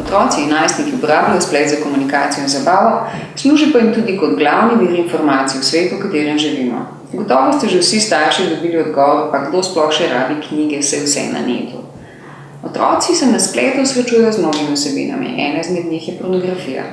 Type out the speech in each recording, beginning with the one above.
Otroci in najstniki uporabljajo splet za komunikacijo in zabavo, služi pa jim tudi kot glavni vir informacij v svetu, v katerem živimo. Gotovo ste že vsi starši dobili odgovor, pa kdo sploh še rabi knjige, saj vse na netu. Otroci se na spletu srečujejo z mnogimi vsebinami, ena izmed njih je pornografija.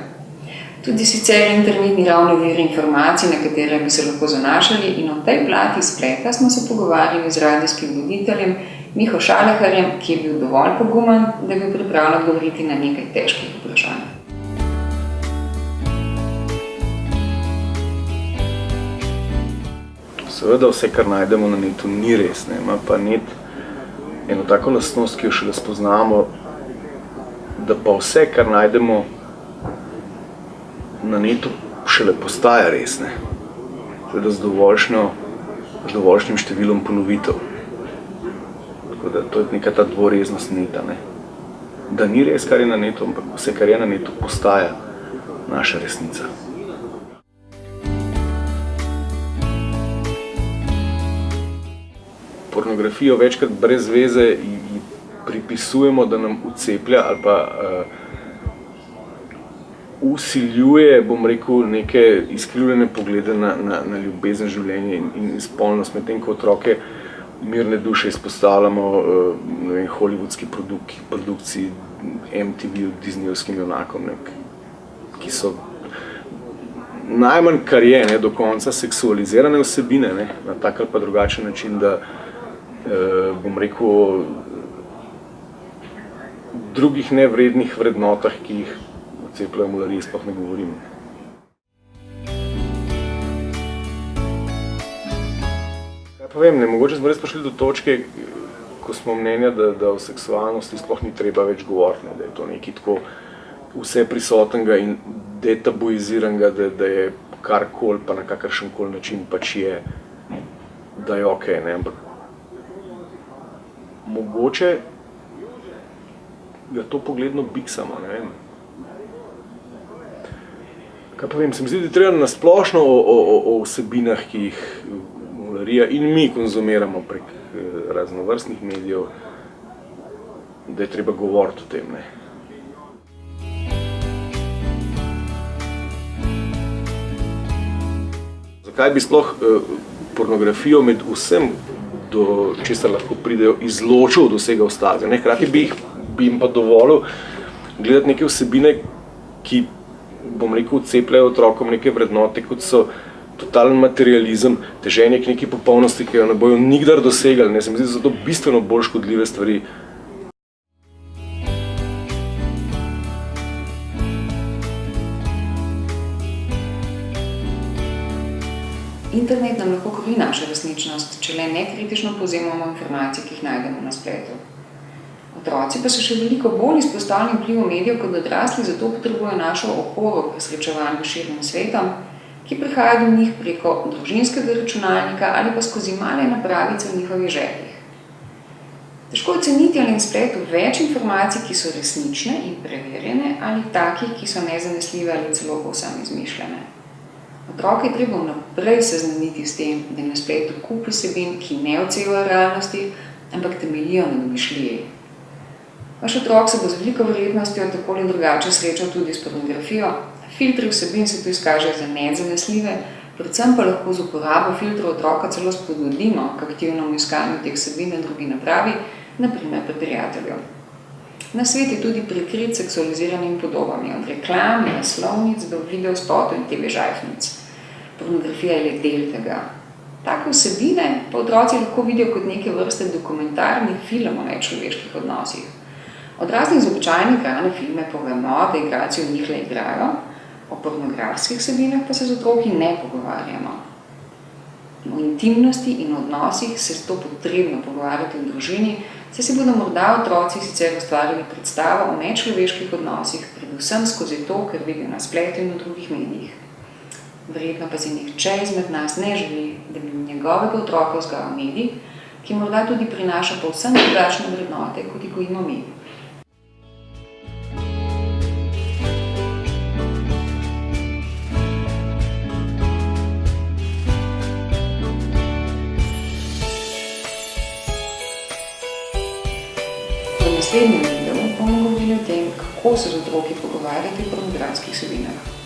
Tudi sicer internet ni ravno vir informacij, na katere bi se lahko zanašali, in o tej plati spleta smo se pogovarjali z radijskim voditeljem Miho Šaleharjem, ki je bil dovolj pogumen, da bi pripravljen odgovoriti na nekaj težkih vprašanj. Seveda vse, kar najdemo na netu, ni res. Ima pa net eno tako lastnost, ki jo šele spoznamo, da pa vse, kar najdemo na netu, šele postaja res. Seveda z dovoljšnim številom ponovitev. Tako da to je neka ta dvoreznost neta. Da ni res, kar je na netu, ampak vse, kar je na netu, postaja naša resnica. Pornografijo večkrat brez veze pripisujemo, da nam vceplja ali pa vsiljuje, bom rekel, neke izkrivljene poglede na ljubezen, življenje in spolnost, medtem ko otroke mirne duše izpostavljamo hollywoodski produkciji, MTV, Disneyovskim junakom, ki so najmanj kar je do konca seksualizirane vsebine, na tak ali pa drugačen način, da bom rekel, drugih nevrednih vrednotah, ki jih vcepljajo mulariji, sploh ne govorim. Kaj pa vem, mogoče smo res prišli do točke, ko smo mnenja, da o seksualnosti sploh ni treba več govoriti, da je to nekaj tako vse prisotnega in detabuiziranega, da je karkoli pa na kakršenkoli način pač je, da je okej, ampak mogoče ga to pogledno biksamo, ne vem. Kaj pa vem, se mi zdi, da je treba nasplošno o vsebinah, ki jih mularija in mi konzumiramo prek raznovrstnih medijev, da je treba govoriti o tem, Zakaj bi sploh pornografijo med vsem, do česar lahko pridejo, izločil od vsega ostalega. Hkrati bi jim pa dovolil gledati neke vsebine, ki, bom rekel, vcepljajo otrokom neke vrednote, kot so totalen materializem, teženje k neki popolnosti, ki jo ne bojo nikdar dosegali. Se mi zdi, da so to bistveno bolj škodljive stvari. Internet nam lahko kroji našo resničnost, če le nekritično povzemamo informacije, ki jih najdemo na spletu. Otroci pa so še veliko bolj izpostavljeni vplivu medijev kot odrasli, zato potrebujejo našo oporo pri srečevanju s širnim svetom, ki prihaja do njih preko družinskega računalnika ali pa skozi male napravice v njihovih žepih. Težko je oceniti, ali je na spletu več informacij, ki so resnične in preverjene, ali takih, ki so nezanesljive ali celo povsem izmišljene. Otroke je treba vnaprej seznaniti s tem, da je na spletu kup vsebin, ki ne odsevajo realnosti, ampak temeljijo na domišljiji. Vaš otrok se bo z veliko verjetnostjo tako ali drugače srečal tudi s pornografijo. Filtri vsebin se tu izkažejo za nezanesljive, predvsem pa lahko z uporabo filtrov otroka celo spodbudimo k aktivnemu iskanju teh vsebin na drugi napravi, na primer pri prijatelju. Na svet je tudi prikrit seksualiziranimi podobami, od reklam, naslovnic do videospotov in TV žajfnic. Pornografija je le del tega. Take vsebine pa otroci lahko vidijo kot neke vrste dokumentarni film o medčloveških odnosih. Odrasli z običajne ekrane filme povemo, da igralci v njih le igrajo, o pornografskih vsebinah pa se z otroki ne pogovarjamo. O intimnosti in odnosih se je to potrebno pogovarjati v družini, saj si bodo morda otroci sicer ustvarili predstavo o medčloveških odnosih, predvsem skozi to, kar vidijo na spletu in v drugih medijih. Verjetno pa si nihče izmed nas ne želi, da bi njegovega otroka vzgajal medij, ki morda tudi prinaša povsem drugačne vrednote, kot jih gojimo mi. V naslednjem videu bomo govorili o tem, kako kako se z otroki pogovarjati o pornografskih vsebinah.